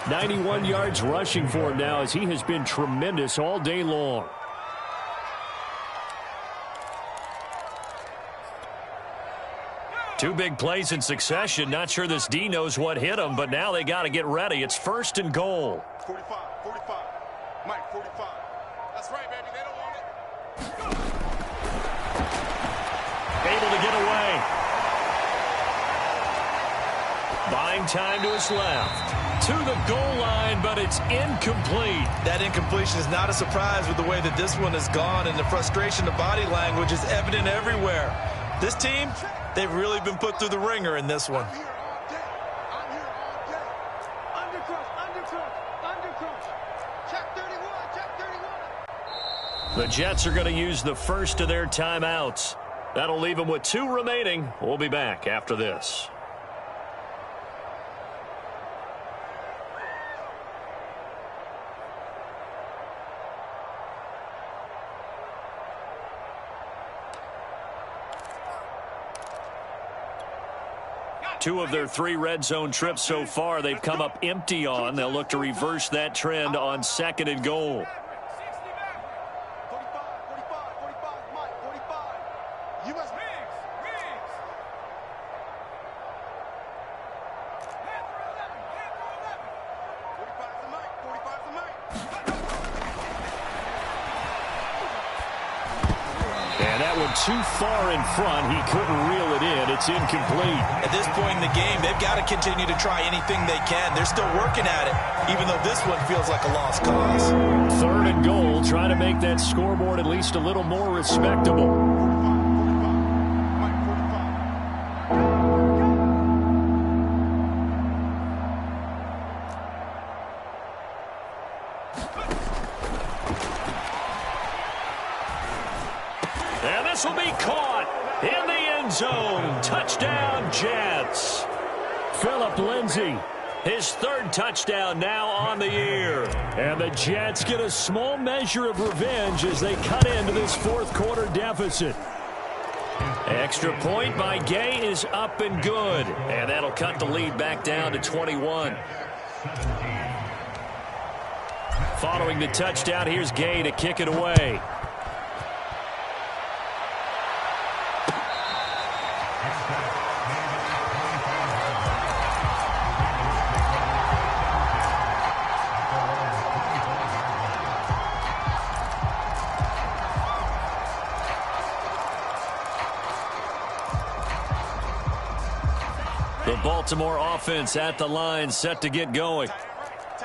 91 yards rushing for him now as he has been tremendous all day long. Two big plays in succession. Not sure this D knows what hit him, but now they got to get ready. It's 1st and goal. 45, 45. Mike, 45. That's right, baby. They don't want it. Able to get away. Buying time to his left. To the goal line, but it's incomplete. That incompletion is not a surprise with the way that this one has gone, and the frustration of body language is evident everywhere. This team, they've really been put through the ringer in this one. I'm here all day. I'm here all day. Undercrush, undercrush, undercrush. Check 31, check 31. The Jets are going to use the 1st of their timeouts. That'll leave them with 2 remaining. We'll be back after this. Two of their 3 red zone trips so far, they've come up empty on. They'll look to reverse that trend on 2nd and goal. 45, 45, 45, Mike, 45. U.S. Riggs, Riggs. Hand for 11, hand for 11. 45 to Mike, 45 to Mike. And that one too far in front. He couldn't reel it in. It's incomplete. At this point in the game, they've got to continue to try anything they can. They're still working at it, even though this one feels like a lost cause. 3rd and goal, trying to make that scoreboard at least a little more respectable. 45, 45. Mike, 45. And this will be caught in the end zone. Touchdown, Jets. Phillip Lindsay, his 3rd touchdown now on the year. And the Jets get a small measure of revenge as they cut into this 4th quarter deficit. Extra point by Gay is up and good. And that'll cut the lead back down to 21. Following the touchdown, here's Gay to kick it away. The Baltimore offense at the line, set to get going.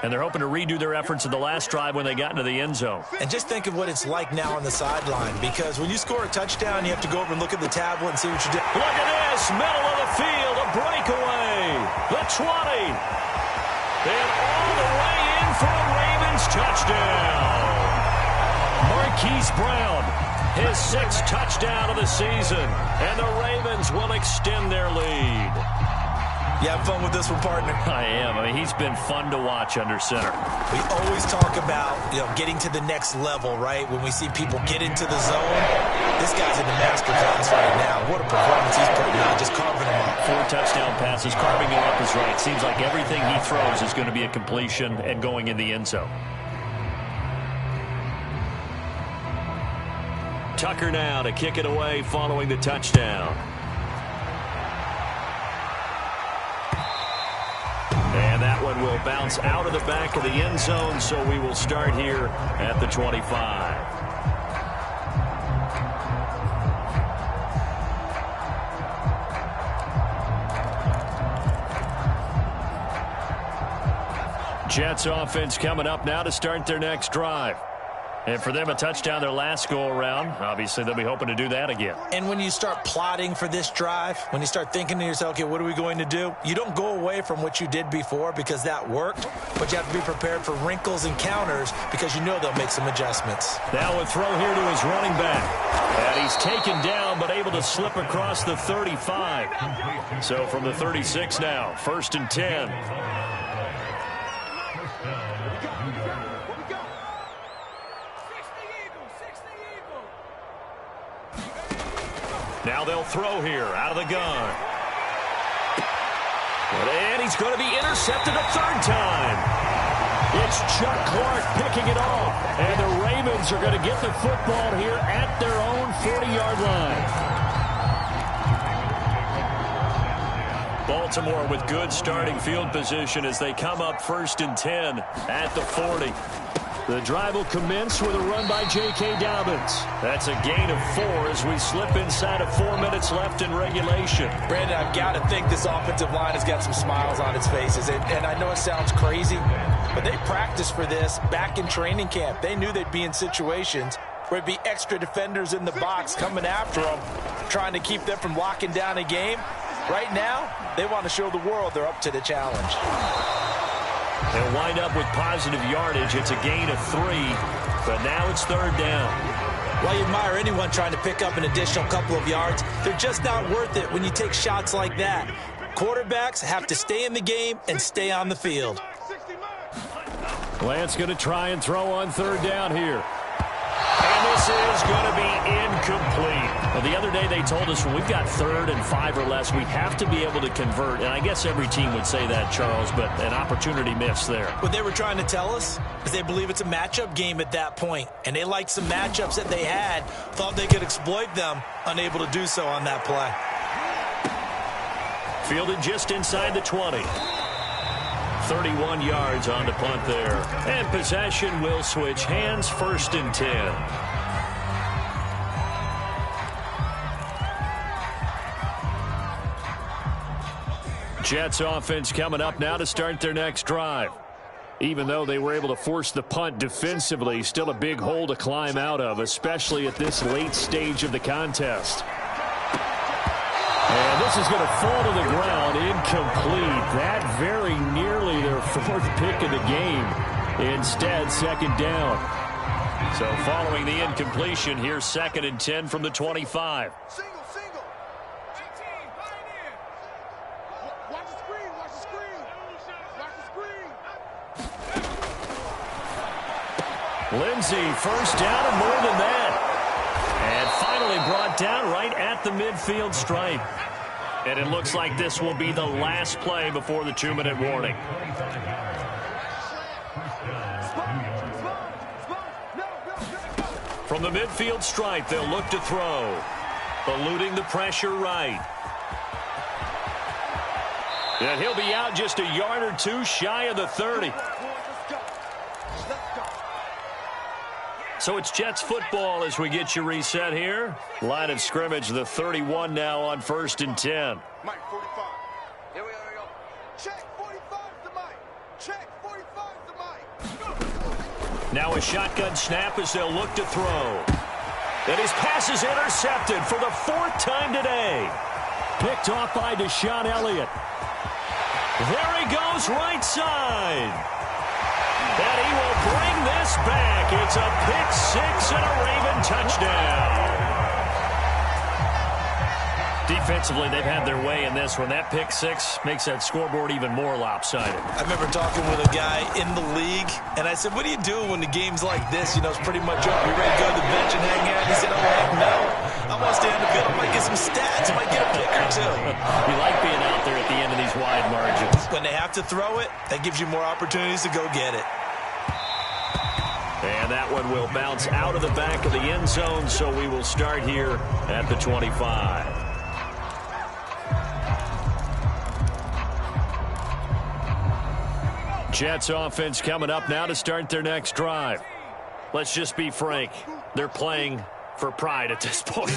And they're hoping to redo their efforts in the last drive when they got into the end zone. And just think of what it's like now on the sideline, because when you score a touchdown, you have to go over and look at the tablet and see what you did. Look at this, middle of the field, a breakaway. The 20. And all the way in for a Ravens touchdown. Marquise Brown, his 6th touchdown of the season. And the Ravens will extend their lead. You have fun with this one, partner? I am. I mean, he's been fun to watch under center. We always talk about, getting to the next level, right? When we see people get into the zone, this guy's in the master class right now. What a performance he's putting on, just carving them up. 4 touchdown passes, carving them up is right. Seems like everything he throws is going to be a completion and going in the end zone. Tucker now to kick it away following the touchdown. And that one will bounce out of the back of the end zone, so we will start here at the 25. Jets offense coming up now to start their next drive. And for them, a touchdown their last go-around. Obviously, they'll be hoping to do that again. And when you start plotting for this drive, when you start thinking to yourself, okay, what are we going to do? You don't go away from what you did before because that worked, but you have to be prepared for wrinkles and counters because you know they'll make some adjustments. Now a throw here to his running back. And he's taken down but able to slip across the 35. So from the 36 now, 1st and 10. Now they'll throw here out of the gun. And he's going to be intercepted a 3rd time. It's Chuck Clark picking it off. And the Ravens are going to get the football here at their own 40-yard line. Baltimore with good starting field position as they come up 1st and 10 at the 40. The drive will commence with a run by J.K. Dobbins. That's a gain of 4 as we slip inside of 4 minutes left in regulation. Brandon, I've got to think this offensive line has got some smiles on its faces. And I know it sounds crazy, but they practiced for this back in training camp. They knew they'd be in situations where it'd be extra defenders in the box coming after them, trying to keep them from locking down a game. Right now, they want to show the world they're up to the challenge. They'll wind up with positive yardage. It's a gain of 3, but now it's 3rd down. While you admire anyone trying to pick up an additional couple of yards, they're just not worth it when you take shots like that. Quarterbacks have to stay in the game and stay on the field. Lance going to try and throw on 3rd down here. And this is going to be incomplete. Well, the other day they told us when we've got 3rd and 5 or less, we have to be able to convert. And I guess every team would say that, Charles, but an opportunity missed there. What they were trying to tell us is they believe it's a matchup game at that point. And they liked some matchups that they had, thought they could exploit them, unable to do so on that play. Fielded just inside the 20. 31 yards on the punt there. And possession will switch hands, 1st and 10. Jets offense coming up now to start their next drive. Even though they were able to force the punt defensively, still a big hole to climb out of, especially at this late stage of the contest. And this is going to fall to the ground, incomplete. That very nearly their 4th pick of the game. Instead, 2nd down. So following the incompletion, here's 2nd and 10 from the 25. Single. 18, pioneer. Watch the screen. Watch the screen. Lindsey, 1st down and more than that. And finally brought down right at the midfield stripe. And it looks like this will be the last play before the 2-minute warning. From the midfield stripe, they'll look to throw. Eluding the pressure right. And he'll be out just a yard or 2 shy of the 30. So it's Jets football as we get you reset here. Line of scrimmage, the 31 now on 1st and 10. Mike, 45. Here we go. Check 45's the mic. Check 45's the mic. Now a shotgun snap as they'll look to throw. And his pass is intercepted for the 4th time today. Picked off by Deshaun Elliott. There he goes, right side. And he will bring this back. It's a pick 6 and a Raven touchdown. Defensively, they've had their way in this one. That pick 6 makes that scoreboard even more lopsided. I remember talking with a guy in the league, and I said, what do you do when the game's like this? You know, it's pretty much over. You ready to go to the bench and hang out? He said, oh, heck no. I want to stay on the field. I might get some stats. I might get a pick or two. You like being out there at the end of these wide margins. When they have to throw it, that gives you more opportunities to go get it. And that one will bounce out of the back of the end zone, so we will start here at the 25. Jets offense coming up now to start their next drive. Let's just be frank. They're playing for pride at this point.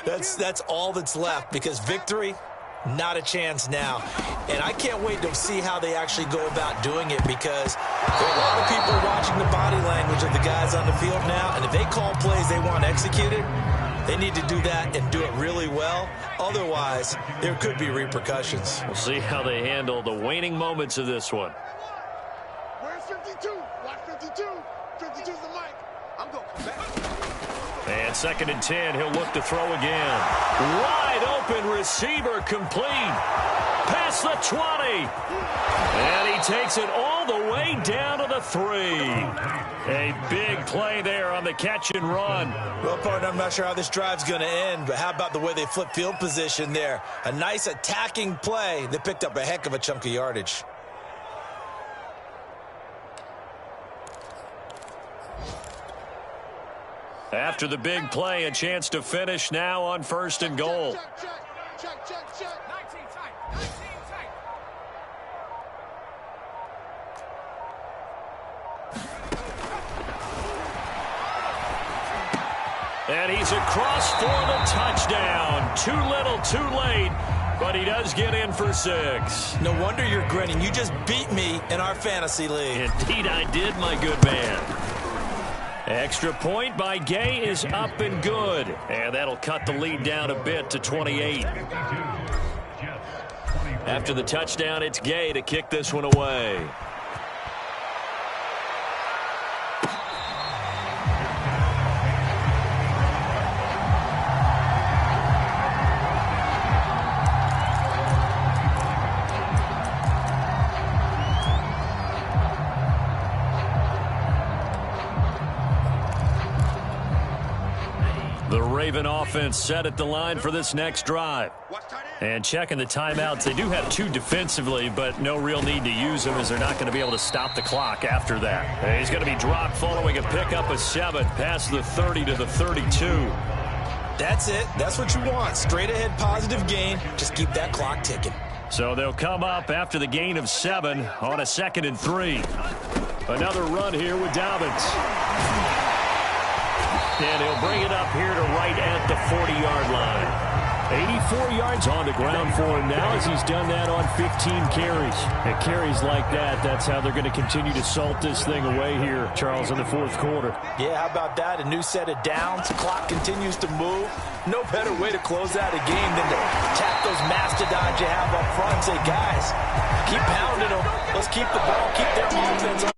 That's all that's left, because victory, not a chance now. And I can't wait to see how they actually go about doing it, because there are a lot of people watching the body language of the guys on the field now, and if they call plays they want executed, they need to do that and do it really well. Otherwise, there could be repercussions. We'll see how they handle the waning moments of this one. Where's 52? Watch 52. 52's the mic. I'm going to come back. And 2nd and 10, he'll look to throw again. Wide open receiver complete. Past the 20. And he takes it all the way down to the 3. A big play there on the catch and run. Well, partner, I'm not sure how this drive's going to end, but how about the way they flip field position there? A nice attacking play. They picked up a heck of a chunk of yardage. After the big play, a chance to finish now on 1st and goal. Check. 19 tight. 19 tight. And he's across for the touchdown. Too little, too late, but he does get in for 6. No wonder you're grinning. You just beat me in our fantasy league. Indeed I did, my good man. Extra point by Gay is up and good. And that'll cut the lead down a bit to 28. After the touchdown, it's Gay to kick this one away. The Raven offense set at the line for this next drive. And checking the timeouts, they do have 2 defensively, but no real need to use them as they're not going to be able to stop the clock after that. He's going to be dropped following a pickup of 7 past the 30 to the 32. That's it. That's what you want. Straight ahead positive gain. Just keep that clock ticking. So they'll come up after the gain of 7 on a 2nd and 3. Another run here with Dobbins. And he'll bring it up here to right at the 40-yard line. 84 yards on the ground for him now as he's done that on 15 carries. And carries like that, that's how they're going to continue to salt this thing away here, Charles, in the 4th quarter. Yeah, how about that? A new set of downs. Clock continues to move. No better way to close out a game than to tap those mastodons you have up front and say, guys, keep pounding them. Let's keep the ball, keep their offense on.